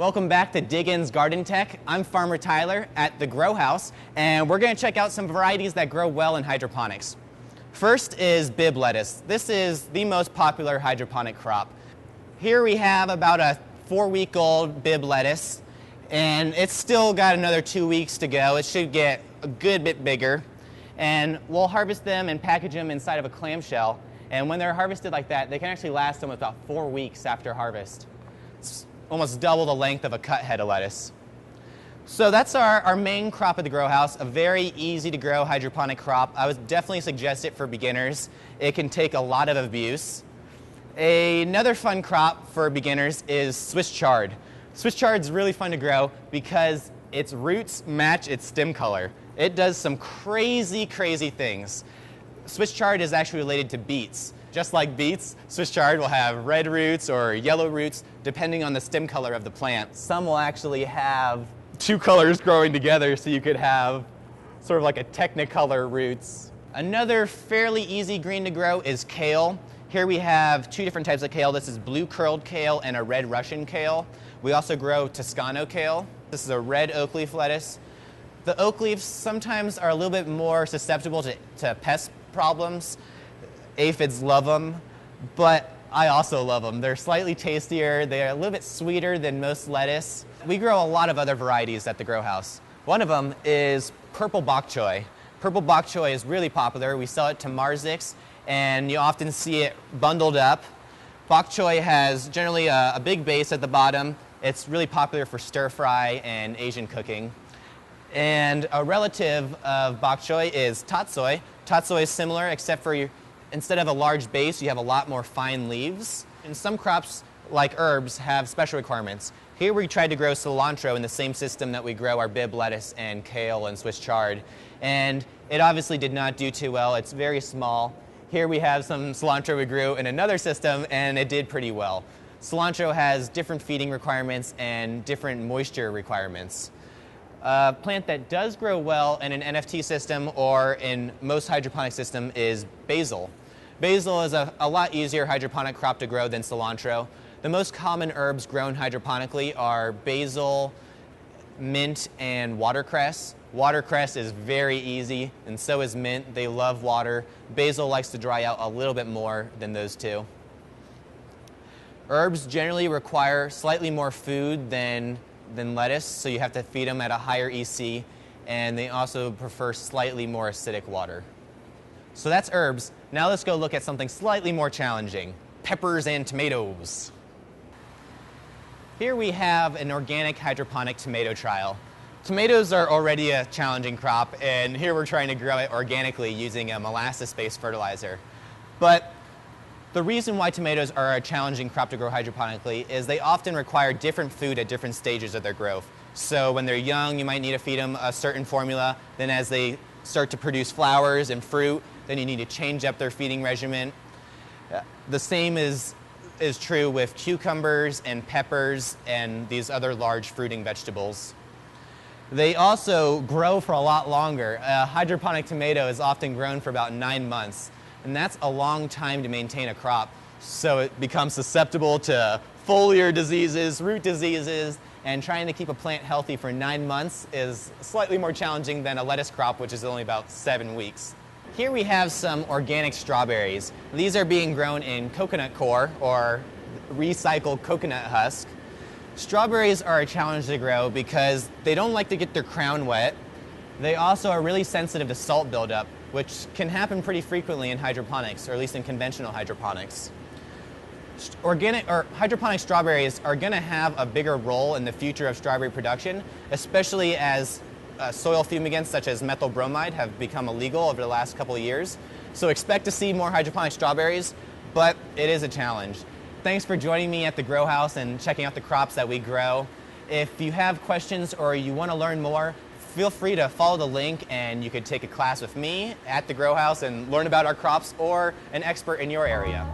Welcome back to Dig-In's Garden Tech. I'm Farmer Tyler at the Grow House, and we're going to check out some varieties that grow well in hydroponics. First is Bib lettuce. This is the most popular hydroponic crop. Here we have about a 4-week-old Bib lettuce, and it's still got another 2 weeks to go. It should get a good bit bigger, and we'll harvest them and package them inside of a clamshell. And when they're harvested like that, they can actually last them about 4 weeks after harvest. It's almost double the length of a cut head of lettuce. So that's our main crop at the Grow House, a very easy to grow hydroponic crop. I would definitely suggest it for beginners. It can take a lot of abuse. Another fun crop for beginners is Swiss chard. Swiss chard is really fun to grow because its roots match its stem color. It does some crazy things. Swiss chard is actually related to beets. Just like beets, Swiss chard will have red roots or yellow roots depending on the stem color of the plant. Some will actually have two colors growing together, so you could have sort of like a technicolor roots. Another fairly easy green to grow is kale. Here we have two different types of kale. This is blue curled kale and a red Russian kale. We also grow Toscano kale. This is a red oak leaf lettuce. The oak leaves sometimes are a little bit more susceptible to pest problems. Aphids love them, but I also love them. They're slightly tastier. They're a little bit sweeter than most lettuce. We grow a lot of other varieties at the Grow House. One of them is purple bok choy. Purple bok choy is really popular. We sell it to Marzics, and you often see it bundled up. Bok choy has generally a big base at the bottom. It's really popular for stir fry and Asian cooking. And a relative of bok choy is tatsoi. Tatsoi is similar, except for instead of a large base, you have a lot more fine leaves. And some crops, like herbs, have special requirements. Here we tried to grow cilantro in the same system that we grow our Bib lettuce and kale and Swiss chard. And it obviously did not do too well. It's very small. Here we have some cilantro we grew in another system, and it did pretty well. Cilantro has different feeding requirements and different moisture requirements. A plant that does grow well in an NFT system or in most hydroponic system is basil. Basil is a lot easier hydroponic crop to grow than cilantro. The most common herbs grown hydroponically are basil, mint, and watercress. Watercress is very easy, and so is mint. They love water. Basil likes to dry out a little bit more than those two. Herbs generally require slightly more food than lettuce, so you have to feed them at a higher EC, and they also prefer slightly more acidic water. So that's herbs. Now let's go look at something slightly more challenging, peppers and tomatoes. Here we have an organic hydroponic tomato trial. Tomatoes are already a challenging crop, and here we're trying to grow it organically using a molasses-based fertilizer. But the reason why tomatoes are a challenging crop to grow hydroponically is they often require different food at different stages of their growth. So when they're young, you might need to feed them a certain formula. Then as they start to produce flowers and fruit, then you need to change up their feeding regimen. The same is true with cucumbers and peppers and these other large fruiting vegetables. They also grow for a lot longer. A hydroponic tomato is often grown for about 9 months, and that's a long time to maintain a crop. So it becomes susceptible to foliar diseases, root diseases, and trying to keep a plant healthy for 9 months is slightly more challenging than a lettuce crop, which is only about 7 weeks. Here we have some organic strawberries. These are being grown in coconut coir, or recycled coconut husk. Strawberries are a challenge to grow because they don't like to get their crown wet. They also are really sensitive to salt buildup, which can happen pretty frequently in hydroponics, or at least in conventional hydroponics. Organic or hydroponic strawberries are going to have a bigger role in the future of strawberry production, especially as soil fumigants such as methyl bromide have become illegal over the last couple of years. So expect to see more hydroponic strawberries, but it is a challenge. Thanks for joining me at the Grow House and checking out the crops that we grow. If you have questions or you want to learn more, feel free to follow the link and you could take a class with me at the Grow House and learn about our crops or an expert in your area.